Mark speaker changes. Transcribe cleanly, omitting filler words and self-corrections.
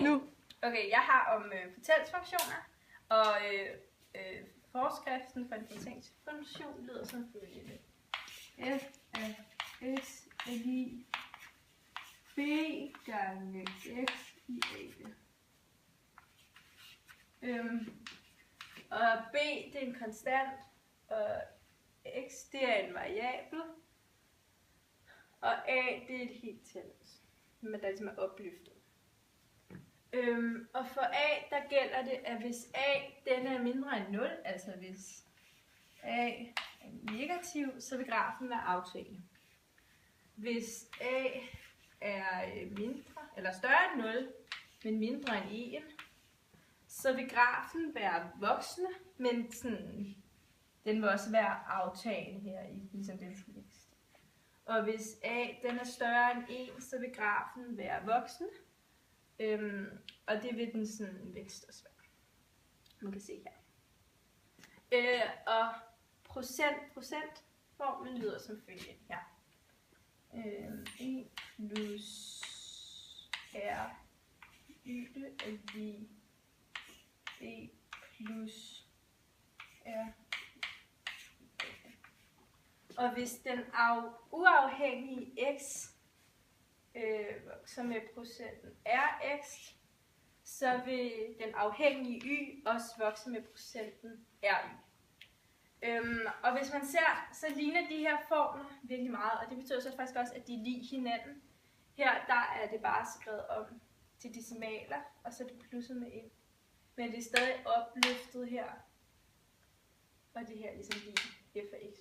Speaker 1: Nu.
Speaker 2: Okay, jeg har om fortælsfunktioner, og forskriften for en fortælsfunktion lyder som følgende. F af x er lig b gange x i a. Og b det er en konstant, og x det er en variabel, og a det er et helt tal, men der ligesom er opløftet. Og for a, der gælder det, at hvis a den er mindre end 0, altså hvis a er negativ, så vil grafen være aftagende. Hvis a er mindre, eller større end 0, men mindre end 1, så vil grafen være voksende, men sådan, den vil også være aftagende her i ligesom den vækst. Og hvis a den er større end 1, så vil grafen være voksende. Og det vil den sådan vækst også være. Man kan se her. Og procentformen lyder som følger her. 1 plus r yde er lig b plus r. Og hvis den uafhængige x som er procenten rx, så vil den afhængige y også vokse med procenten ry. Og hvis man ser, så ligner de her formler virkelig meget, og det betyder så faktisk også, at de er lig hinanden. Her der er det bare skrevet om til decimaler, og så er det plusset med 1. Men det er stadig opløftet her, og det her er ligesom lige f af x.